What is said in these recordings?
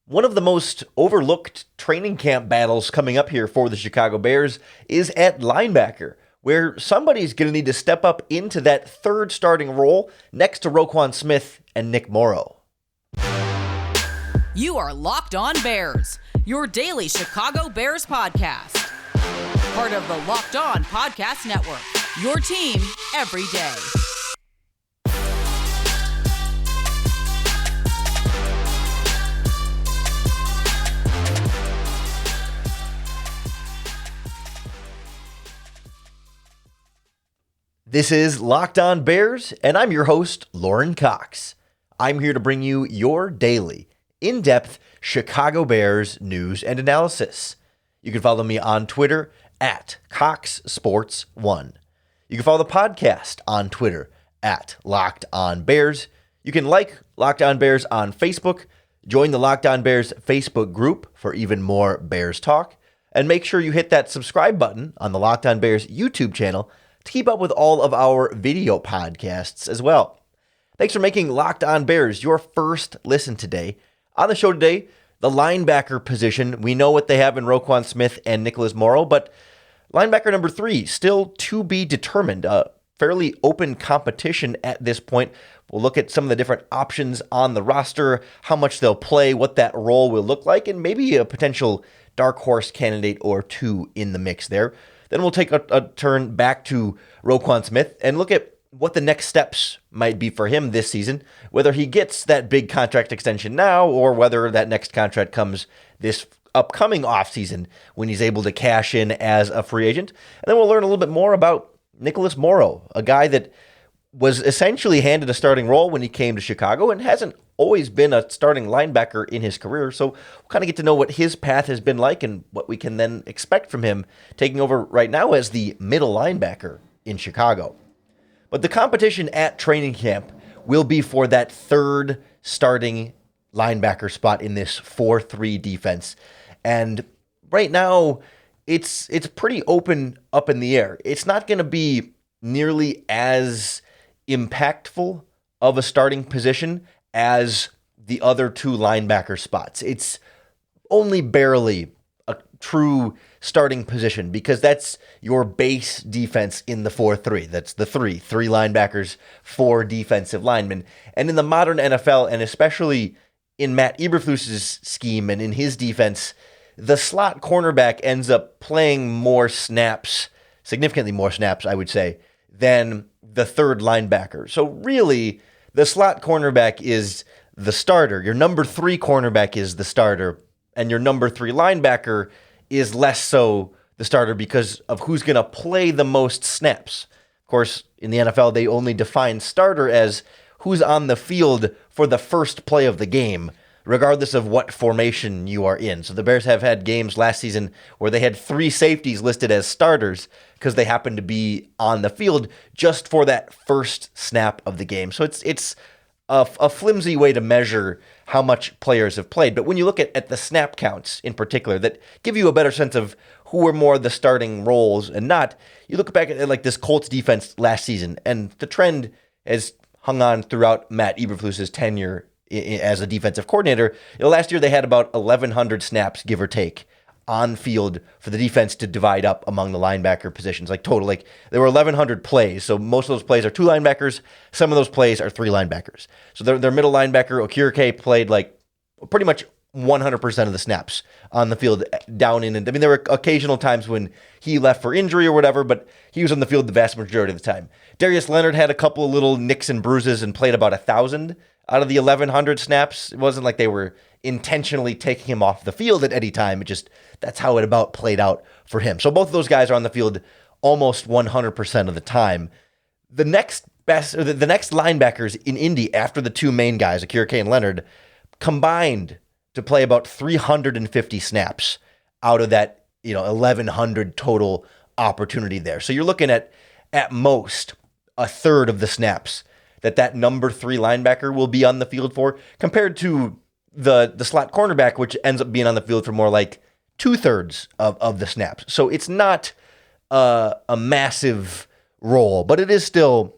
One of the most overlooked training camp battles coming up here for the Chicago Bears is at linebacker, where somebody's going to need to step up into that third starting role next to Roquan Smith and Nick Morrow. You are Locked On Bears, your daily Chicago Bears podcast. Part of the Locked On Podcast Network, your team every day. This is Locked On Bears, and I'm your host, Lorin Cox. I'm here to bring you your daily, in-depth Chicago Bears news and analysis. You can follow me on Twitter at CoxSports1. You can follow the podcast on Twitter at Locked On Bears. You can like Locked On Bears on Facebook, join the Locked On Bears Facebook group for even more Bears talk, and make sure you hit that subscribe button on the Locked On Bears YouTube channel to keep up with all of our video podcasts as well. Thanks for making Locked On Bears your first listen today. On the show today, the linebacker position. We know what they have in Roquan Smith and Nicholas Morrow, but linebacker number 3 still to be determined. Fairly open competition at this point. We'll look at some of the different options on the roster, how much they'll play, what that role will look like, and maybe a potential dark horse candidate or two in the mix there. Then we'll take a turn back to Roquan Smith and look at what the next steps might be for him this season, whether he gets that big contract extension now or whether that next contract comes this upcoming offseason when he's able to cash in as a free agent. And then we'll learn a little bit more about Nicholas Morrow, a guy that was essentially handed a starting role when he came to Chicago and hasn't always been a starting linebacker in his career. So we'll kind of get to know what his path has been like and what we can then expect from him taking over right now as the middle linebacker in Chicago. But the competition at training camp will be for that third starting linebacker spot in this 4-3 defense. And right now, it's pretty open up in the air. It's not going to be nearly as impactful of a starting position as the other two linebacker spots. It's only barely a true starting position because that's your base defense in the 4-3. That's the three linebackers, 4 defensive linemen. And in the modern NFL, and especially in Matt Eberflus's scheme and in his defense, the slot cornerback ends up playing more snaps, significantly more snaps, I would say, than the third linebacker. So really, the slot cornerback is the starter. Your number 3 cornerback is the starter, and your number 3 linebacker is less so the starter because of who's going to play the most snaps. Of course, in the NFL, they only define starter as who's on the field for the first play of the game, regardless of what formation you are in. So the Bears have had games last season where they had 3 safeties listed as starters because they happened to be on the field just for that first snap of the game. So it's a flimsy way to measure how much players have played. But when you look at the snap counts in particular that give you a better sense of who are more the starting roles and not, you look back at like this Colts defense last season, and the trend has hung on throughout Matt Eberflus's tenure as a defensive coordinator. Last year they had about 1,100 snaps, give or take, on field for the defense to divide up among the linebacker positions, like total. Like there were 1,100 plays, so most of those plays are 2 linebackers. Some of those plays are 3 linebackers. So their middle linebacker, Okereke, played like pretty much 100% of the snaps on the field down in. And I mean, there were occasional times when he left for injury or whatever, but he was on the field the vast majority of the time. Darius Leonard had a couple of little nicks and bruises and played about 1,000 out of the 1,100 snaps. It wasn't like they were intentionally taking him off the field at any time. It just, that's how it about played out for him. So both of those guys are on the field almost 100% of the time. The next linebackers in Indy after the 2 main guys, Okereke and Leonard, combined to play about 350 snaps out of that, 1,100 total opportunity there. So you're looking at most a third of the snaps that number 3 linebacker will be on the field for, compared to the slot cornerback, which ends up being on the field for more like 2/3 of the snaps. So it's not a massive role, but it is still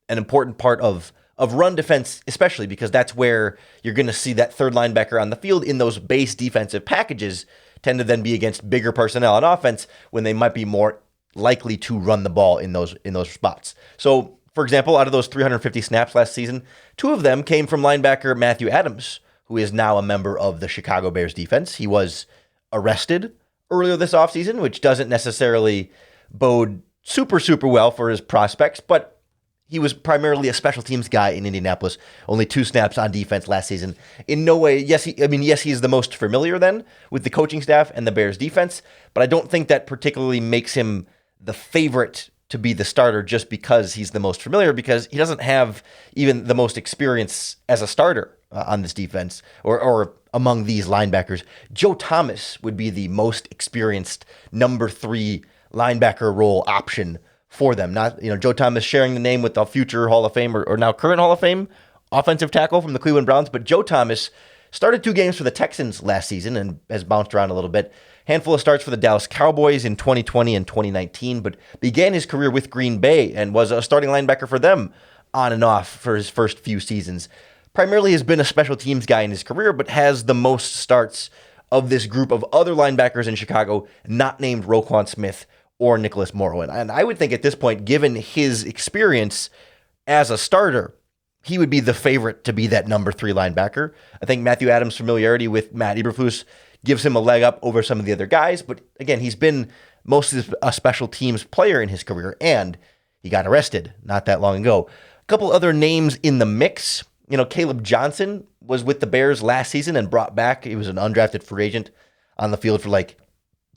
an important part of of run defense, especially because that's where you're going to see that third linebacker on the field in those base defensive packages tend to then be against bigger personnel on offense when they might be more likely to run the ball in those spots. So, for example, out of those 350 snaps last season, 2 of them came from linebacker Matthew Adams, who is now a member of the Chicago Bears defense. He was arrested earlier this offseason, which doesn't necessarily bode super well for his prospects, but he was primarily a special teams guy in Indianapolis. Only 2 snaps on defense last season. In no way, yes, he's the most familiar then with the coaching staff and the Bears defense, but I don't think that particularly makes him the favorite to be the starter just because he's the most familiar, because he doesn't have even the most experience as a starter on this defense or among these linebackers. Joe Thomas would be the most experienced number 3 linebacker role option for them. Not, Joe Thomas sharing the name with the future Hall of Fame or now current Hall of Fame offensive tackle from the Cleveland Browns, but Joe Thomas started 2 games for the Texans last season and has bounced around a little bit. Handful of starts for the Dallas Cowboys in 2020 and 2019, but began his career with Green Bay and was a starting linebacker for them on and off for his first few seasons. Primarily has been a special teams guy in his career, but has the most starts of this group of other linebackers in Chicago, not named Roquan Smith or Nicholas Morrow. And I would think at this point, given his experience as a starter, he would be the favorite to be that number 3 linebacker. I think Matthew Adams' familiarity with Matt Eberflus gives him a leg up over some of the other guys. But again, he's been mostly a special teams player in his career, and he got arrested not that long ago. A couple other names in the mix. Caleb Johnson was with the Bears last season and brought back. He was an undrafted free agent on the field for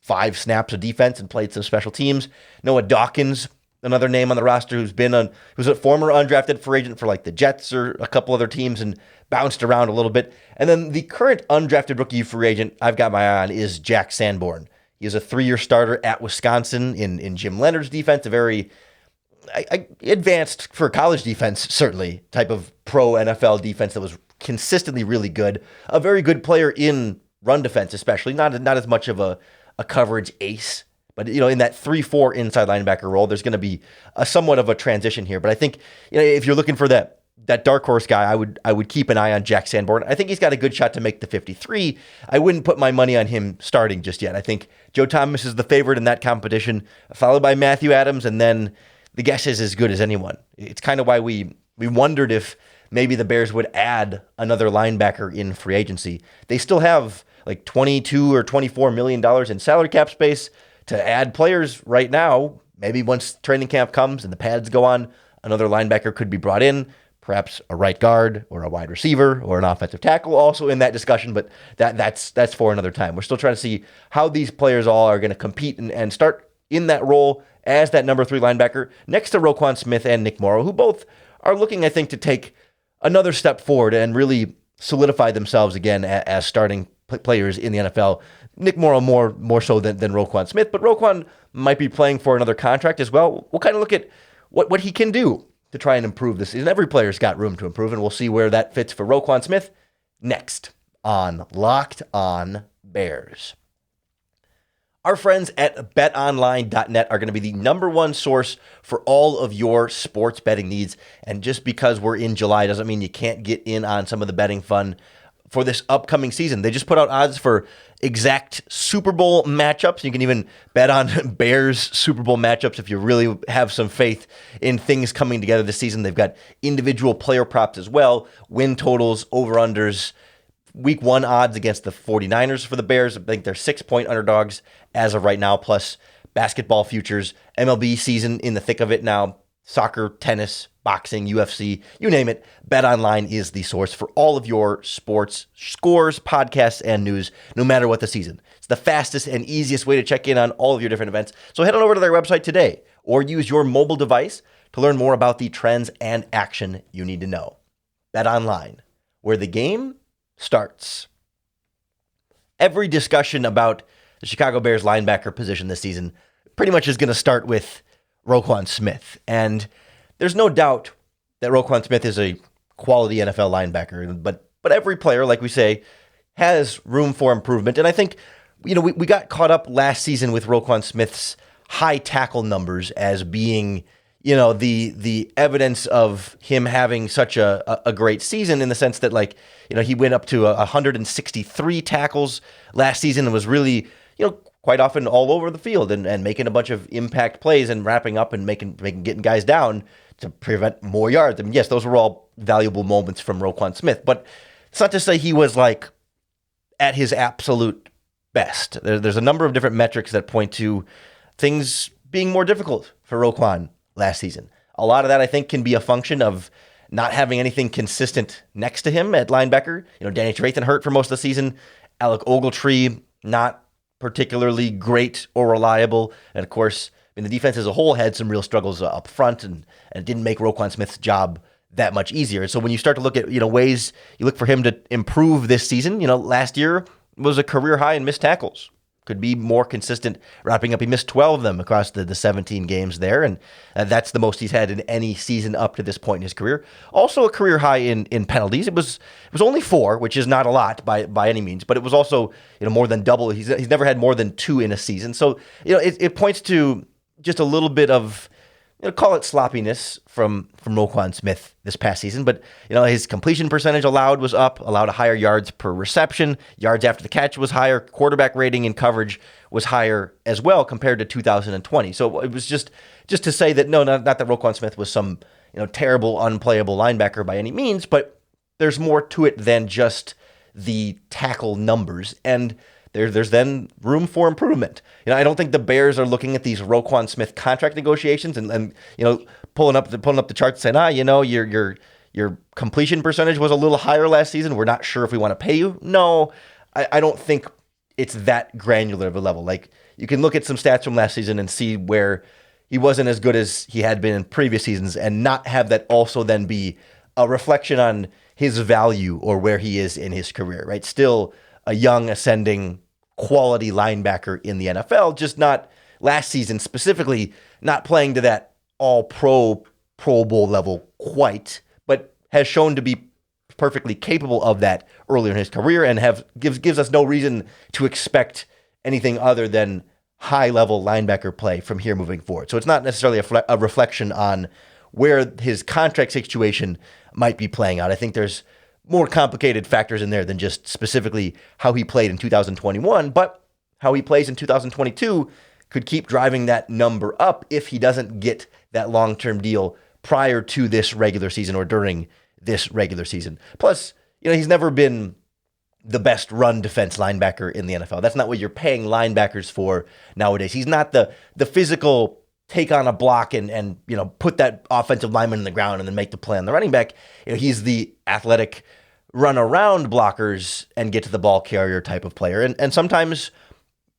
5 snaps of defense and played some special teams. Noah Dawkins, another name on the roster who's a former undrafted free agent for the Jets or a couple other teams and bounced around a little bit. And then the current undrafted rookie free agent I've got my eye on is Jack Sanborn. He is a 3-year starter at Wisconsin in Jim Leonard's defense, a very advanced for college defense, certainly, type of pro NFL defense that was consistently really good. A very good player in run defense, especially. Not as much of a coverage ace, but in that 3-4 inside linebacker role, there's going to be a somewhat of a transition here. But I think if you're looking for that dark horse guy, I would keep an eye on Jack Sanborn. I think he's got a good shot to make the 53. I wouldn't put my money on him starting just yet. I think Joe Thomas is the favorite in that competition, followed by Matthew Adams, and then the guess is as good as anyone. It's kind of why we wondered if maybe the Bears would add another linebacker in free agency. They still have $22 or $24 million in salary cap space to add players right now. Maybe once training camp comes and the pads go on, another linebacker could be brought in, perhaps a right guard or a wide receiver or an offensive tackle also in that discussion, but that's for another time. We're still trying to see how these players all are going to compete and start in that role as that number 3 linebacker next to Roquan Smith and Nick Morrow, who both are looking, I think, to take another step forward and really solidify themselves again as starting players in the NFL. Nick Morrow more so than Roquan Smith, but Roquan might be playing for another contract as well. We'll kind of look at what he can do to try and improve this season. Every player's got room to improve, and we'll see where that fits for Roquan Smith next on Locked On Bears. Our friends at BetOnline.net are going to be the number 1 source for all of your sports betting needs. And just because we're in July doesn't mean you can't get in on some of the betting fun for this upcoming season. They just put out odds for exact Super Bowl matchups. You can even bet on Bears Super Bowl matchups if you really have some faith in things coming together this season. They've got individual player props as well, win totals, over-unders, Week 1 odds against the 49ers for the Bears. I think they're 6-point underdogs as of right now, plus basketball futures, MLB season in the thick of it now, soccer, tennis, boxing, UFC, you name it. BetOnline is the source for all of your sports scores, podcasts, and news, no matter what the season. It's the fastest and easiest way to check in on all of your different events. So head on over to their website today or use your mobile device to learn more about the trends and action you need to know. BetOnline, where the game starts. Every discussion about the Chicago Bears linebacker position this season pretty much is going to start with Roquan Smith. And there's no doubt that Roquan Smith is a quality NFL linebacker, but every player, like we say, has room for improvement. And I think, we got caught up last season with Roquan Smith's high tackle numbers as being, the evidence of him having such a great season in the sense that, like, he went up to 163 tackles last season and was really, quite often all over the field and making a bunch of impact plays and wrapping up and getting guys down to prevent more yards. I mean, yes, those were all valuable moments from Roquan Smith, but it's not to say he was like at his absolute best. There's a number of different metrics that point to things being more difficult for Roquan last season. A lot of that, I think, can be a function of not having anything consistent next to him at linebacker. Danny Trevathan hurt for most of the season. Alec Ogletree, not particularly great or reliable. And of course, the defense as a whole had some real struggles up front, and it didn't make Roquan Smith's job that much easier. So when you start to look at, ways you look for him to improve this season, last year was a career high in missed tackles. Could be more consistent wrapping up. He missed 12 of them across the 17 games there, and that's the most he's had in any season up to this point in his career. Also a career high in penalties. It was only 4, which is not a lot by any means, but it was also more than double. He's never had more than 2 in a season. So it points to just a little bit of, call it sloppiness from Roquan Smith this past season, but his completion percentage allowed a higher yards per reception, yards after the catch was higher, quarterback rating and coverage was higher as well compared to 2020. So it was just to say that not that Roquan Smith was some terrible, unplayable linebacker by any means, but there's more to it than just the tackle numbers, and there's then room for improvement. I don't think the Bears are looking at these Roquan Smith contract negotiations and pulling up the chart and saying, your completion percentage was a little higher last season. We're not sure if we want to pay you. No, I don't think it's that granular of a level. Like, you can look at some stats from last season and see where he wasn't as good as he had been in previous seasons, and not have that also then be a reflection on his value or where he is in his career, right? Still a young, ascending, quality linebacker in the NFL, just not last season specifically, not playing to that all-pro, Pro Bowl level quite, but has shown to be perfectly capable of that earlier in his career, and gives us no reason to expect anything other than high-level linebacker play from here moving forward. So it's not necessarily a reflection on where his contract situation might be playing out. I think there's more complicated factors in there than just specifically how he played in 2021, but how he plays in 2022 could keep driving that number up if he doesn't get that long-term deal prior to this regular season or during this regular season. Plus, he's never been the best run defense linebacker in the NFL. That's not what you're paying linebackers for nowadays. He's not the physical take on a block and put that offensive lineman in the ground and then make the play on the running back. He's the athletic run around blockers and get to the ball carrier type of player. And sometimes,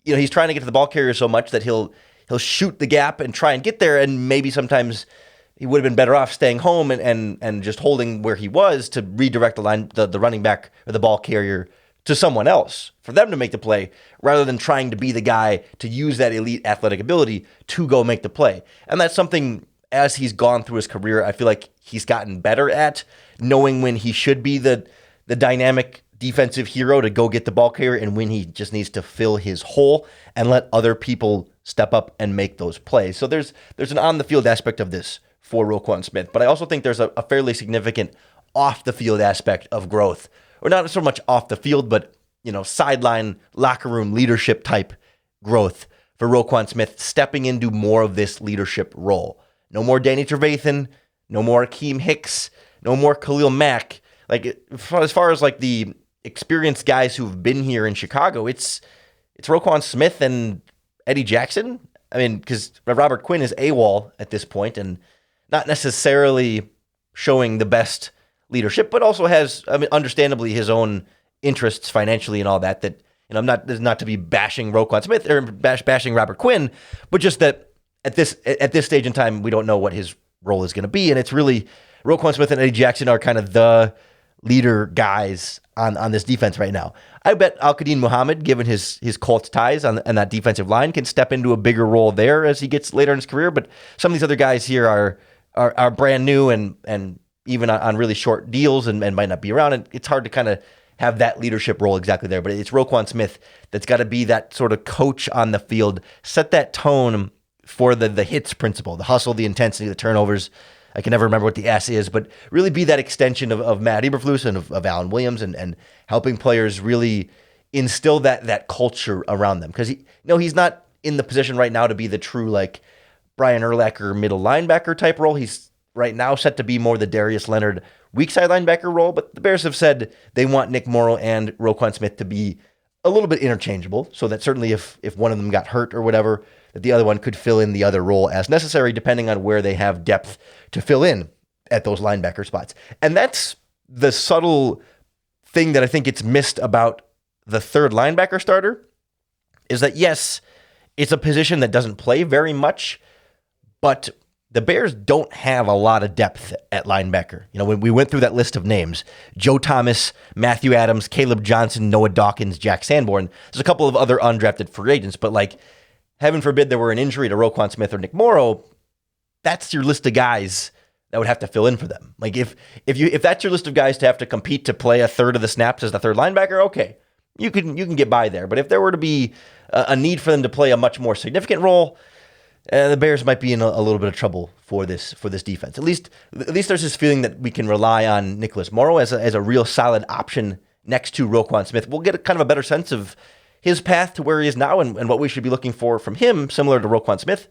he's trying to get to the ball carrier so much that he'll shoot the gap and try and get there, and maybe sometimes he would have been better off staying home and just holding where he was to redirect the running back or the ball carrier to someone else for them to make the play, rather than trying to be the guy to use that elite athletic ability to go make the play. And that's something, as he's gone through his career, I feel like he's gotten better at knowing when he should be the dynamic defensive hero to go get the ball carrier, and when he just needs to fill his hole and let other people step up and make those plays. So there's an on-the-field aspect of this for Roquan Smith, but I also think there's a fairly significant off-the-field aspect of growth, or not so much off the field, but sideline, locker room leadership type growth for Roquan Smith, stepping into more of this leadership role. No more Danny Trevathan, no more Akeem Hicks, no more Khalil Mack. Like, as far as like the experienced guys who've been here in Chicago, it's Roquan Smith and Eddie Jackson. I mean, because Robert Quinn is AWOL at this point and not necessarily showing the best leadership, but also has, understandably, his own interests financially and all that. That I'm not to be bashing Roquan Smith or bashing Robert Quinn, but just that at this stage in time, we don't know what his role is going to be, and it's really Roquan Smith and Eddie Jackson are kind of the leader guys on this defense right now. I bet Al-Qadim Muhammad, given his Colts ties on that defensive line, can step into a bigger role there as he gets later in his career. But some of these other guys here are brand new and even on really short deals and might not be around. And it's hard to kind of have that leadership role exactly there. But it's Roquan Smith that's got to be that sort of coach on the field, set that tone for the hits principle, the hustle, the intensity, the turnovers. I can never remember what the S is, but really be that extension of Matt Eberflus and of Alan Williams and helping players really instill that culture around them. Because he's not in the position right now to be the true like Brian Urlacher middle linebacker type role. He's right now set to be more the Darius Leonard weak side linebacker role, but the Bears have said they want Nick Morrow and Roquan Smith to be a little bit interchangeable, so that certainly if one of them got hurt or whatever, that the other one could fill in the other role as necessary, depending on where they have depth to fill in at those linebacker spots. And that's the subtle thing that I think it's missed about the third linebacker starter, is that, yes, it's a position that doesn't play very much, but the Bears don't have a lot of depth at linebacker. When we went through that list of names, Joe Thomas, Matthew Adams, Caleb Johnson, Noah Dawkins, Jack Sanborn, there's a couple of other undrafted free agents, but like, heaven forbid there were an injury to Roquan Smith or Nick Morrow, that's your list of guys that would have to fill in for them. Like if that's your list of guys to have to compete to play a third of the snaps as the third linebacker, okay, you can get by there. But if there were to be a need for them to play a much more significant role, the Bears might be in a little bit of trouble for this defense. At least there's this feeling that we can rely on Nicholas Morrow as a real solid option next to Roquan Smith. We'll get kind of a better sense of his path to where he is now and what we should be looking for from him, similar to Roquan Smith,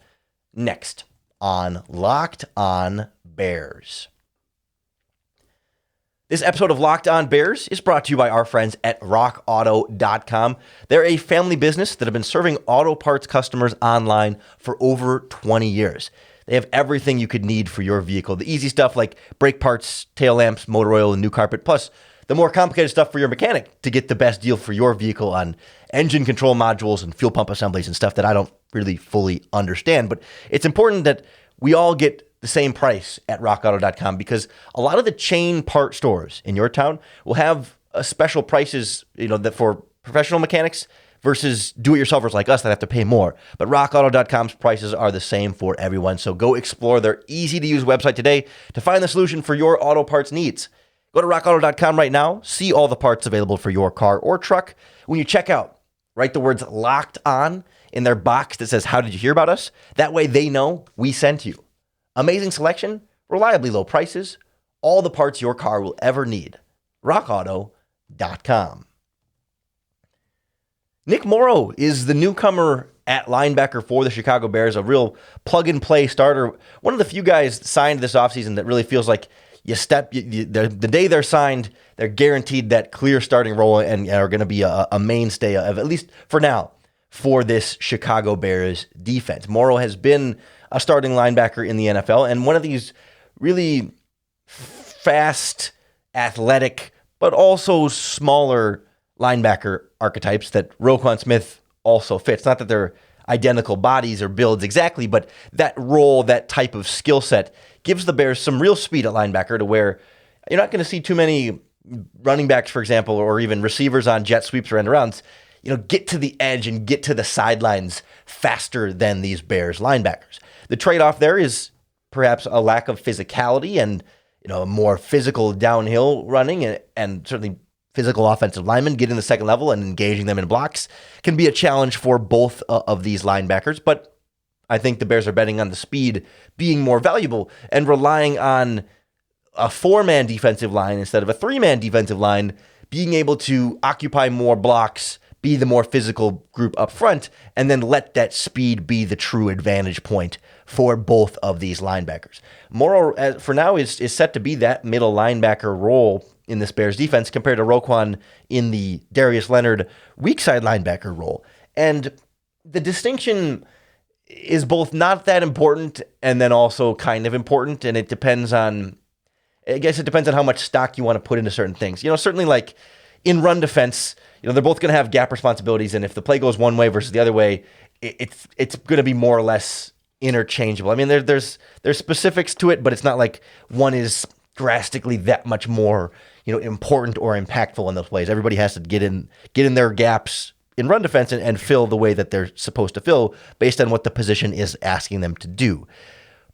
next on Locked On Bears. This episode of Locked On Bears is brought to you by our friends at rockauto.com. They're a family business that have been serving auto parts customers online for over 20 years. They have everything you could need for your vehicle. The easy stuff like brake parts, tail lamps, motor oil, and new carpet, plus the more complicated stuff for your mechanic to get the best deal for your vehicle on engine control modules and fuel pump assemblies and stuff that I don't really fully understand. But it's important that we all get the same price at rockauto.com, because a lot of the chain part stores in your town will have special prices, that for professional mechanics versus do-it-yourselfers like us that have to pay more. But rockauto.com's prices are the same for everyone. So go explore their easy-to-use website today to find the solution for your auto parts needs. Go to rockauto.com right now, see all the parts available for your car or truck. When you check out, write the words "Locked On" in their box that says, "How did you hear about us?" That way they know we sent you. Amazing selection, reliably low prices, all the parts your car will ever need. rockauto.com. Nick Morrow is the newcomer at linebacker for the Chicago Bears, a real plug-and-play starter. One of the few guys signed this offseason that really feels like the day they're signed, they're guaranteed that clear starting role and are going to be a mainstay of, at least for now, for this Chicago Bears defense. Morrow has been a starting linebacker in the NFL and one of these really fast, athletic, but also smaller linebacker archetypes that Roquan Smith also fits. Not that they're identical bodies or builds exactly, but that role, that type of skill set gives the Bears some real speed at linebacker to where you're not going to see too many running backs, for example, or even receivers on jet sweeps or end arounds, get to the edge and get to the sidelines faster than these Bears linebackers. The trade-off there is perhaps a lack of physicality and more physical downhill running and certainly physical offensive linemen getting the second level and engaging them in blocks can be a challenge for both of these linebackers. But I think the Bears are betting on the speed being more valuable and relying on a 4-man defensive line instead of a 3-man defensive line being able to occupy more blocks, be the more physical group up front, and then let that speed be the true advantage point for both of these linebackers. Morrow, for now, is set to be that middle linebacker role in this Bears defense compared to Roquan in the Darius Leonard weak side linebacker role. And the distinction is both not that important and then also kind of important, and it depends on how much stock you want to put into certain things. Certainly like in run defense, they're both going to have gap responsibilities, and if the play goes one way versus the other way, it's going to be more or less interchangeable. I mean, there's specifics to it, but it's not like one is drastically that much more important or impactful in those plays. Everybody has to get in their gaps in run defense and fill the way that they're supposed to fill based on what the position is asking them to do.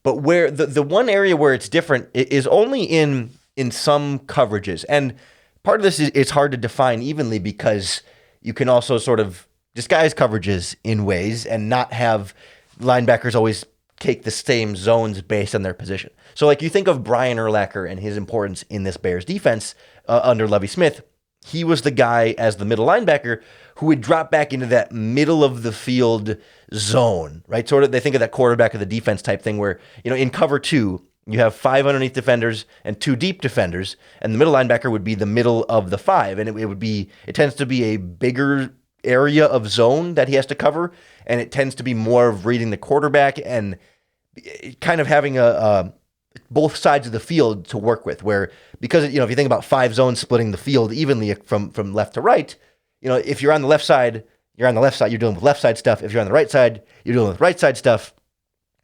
But where the one area where it's different is only in some coverages. And part of this is it's hard to define evenly because you can also sort of disguise coverages in ways and not have linebackers always take the same zones based on their position. So like you think of Brian Urlacher and his importance in this Bears defense under Lovie Smith. He was the guy as the middle linebacker who would drop back into that middle of the field zone, right? Sort of, they think of that quarterback of the defense type thing where, in cover 2, you have 5 underneath defenders and 2 deep defenders, and the middle linebacker would be the middle of the 5, and it tends to be a bigger area of zone that he has to cover, and it tends to be more of reading the quarterback and kind of having both sides of the field to work with, where, because, if you think about 5 zones splitting the field evenly from left to right, if you're on the left side, you're dealing with left side stuff. If you're on the right side, you're dealing with right side stuff.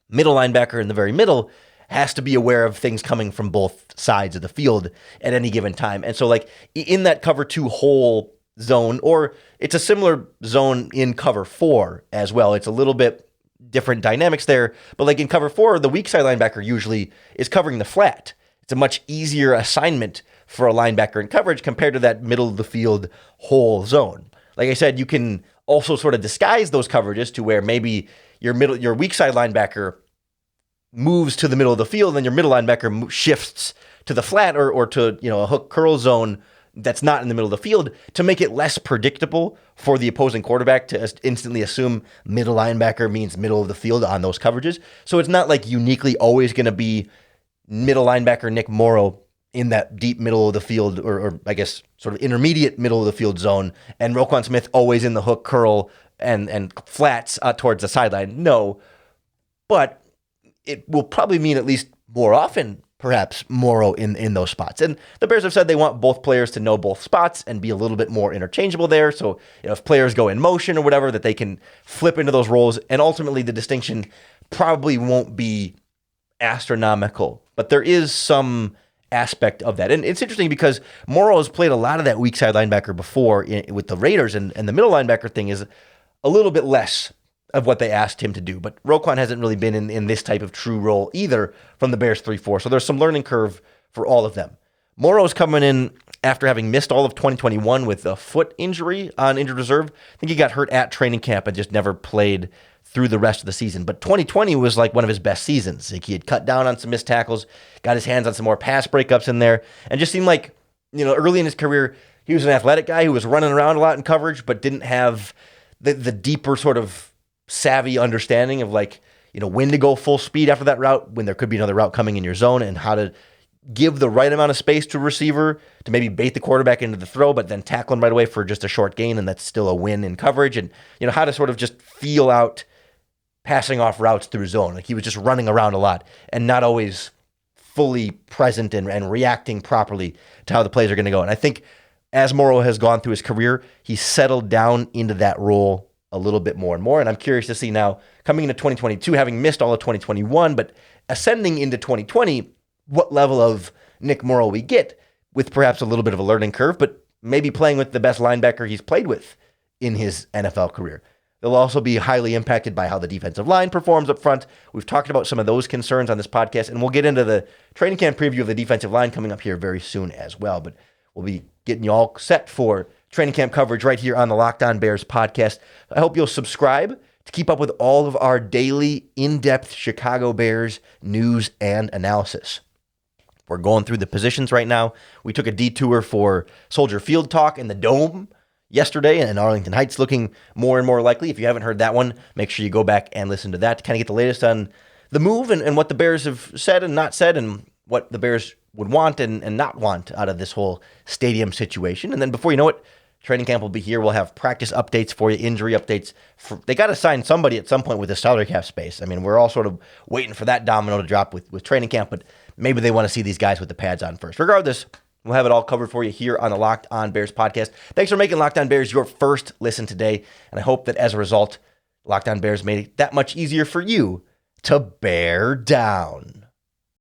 Middle linebacker in the very middle has to be aware of things coming from both sides of the field at any given time. And so like in that cover 2 hole zone, or it's a similar zone in cover 4 as well. It's a little bit different dynamics there, but like in cover 4, the weak side linebacker usually is covering the flat. It's a much easier assignment for a linebacker in coverage compared to that middle of the field hole zone. Like I said, you can also sort of disguise those coverages to where maybe your weak side linebacker moves to the middle of the field, and your middle linebacker shifts to the flat or to a hook curl zone that's not in the middle of the field, to make it less predictable for the opposing quarterback to instantly assume middle linebacker means middle of the field on those coverages. So it's not like uniquely always going to be middle linebacker Nick Morrow in that deep middle of the field, or I guess sort of intermediate middle of the field zone, and Roquan Smith always in the hook curl and flats towards the sideline. No, but it will probably mean at least more often, perhaps, Morrow in those spots. And the Bears have said they want both players to know both spots and be a little bit more interchangeable there. So, if players go in motion or whatever, that they can flip into those roles. And ultimately, the distinction probably won't be astronomical, but there is some aspect of that. And it's interesting because Morrow has played a lot of that weak side linebacker before with the Raiders, and the middle linebacker thing is a little bit less of what they asked him to do. But Roquan hasn't really been in this type of true role either from the Bears 3-4. So there's some learning curve for all of them. Morrow's coming in after having missed all of 2021 with a foot injury on injured reserve. I think he got hurt at training camp and just never played through the rest of the season. But 2020 was like one of his best seasons. Like he had cut down on some missed tackles, got his hands on some more pass breakups in there, and just seemed like, early in his career, he was an athletic guy who was running around a lot in coverage, but didn't have the deeper sort of savvy understanding of when to go full speed after that route, when there could be another route coming in your zone, and how to give the right amount of space to a receiver to maybe bait the quarterback into the throw, but then tackle him right away for just a short gain, and that's still a win in coverage. And how to sort of just feel out passing off routes through zone. Like he was just running around a lot and not always fully present and reacting properly to how the plays are going to go. And I think as Morrow has gone through his career, he's settled down into that role a little bit more and more. And I'm curious to see now, coming into 2022, having missed all of 2021, but ascending into 2020, what level of Nick Morrow we get, with perhaps a little bit of a learning curve, but maybe playing with the best linebacker he's played with in his NFL career. They'll also be highly impacted by how the defensive line performs up front. We've talked about some of those concerns on this podcast, and we'll get into the training camp preview of the defensive line coming up here very soon as well. But we'll be getting you all set for training camp coverage right here on the Locked On Bears podcast. I hope you'll subscribe to keep up with all of our daily in-depth Chicago Bears news and analysis. We're going through the positions right now. We took a detour for Soldier Field talk in the Dome yesterday, and Arlington Heights looking more and more likely. If you haven't heard that one, make sure you go back and listen to that to kind of get the latest on the move and what the Bears have said and not said, and what the Bears would want and not want out of this whole stadium situation. And then before you know it, training camp will be here. We'll have practice updates for you, injury updates. They got to sign somebody at some point with the salary cap space. I mean, we're all sort of waiting for that domino to drop with training camp, but maybe they want to see these guys with the pads on first. Regardless, we'll have it all covered for you here on the Locked On Bears podcast. Thanks for making Locked On Bears your first listen today, and I hope that as a result, Locked On Bears made it that much easier for you to bear down.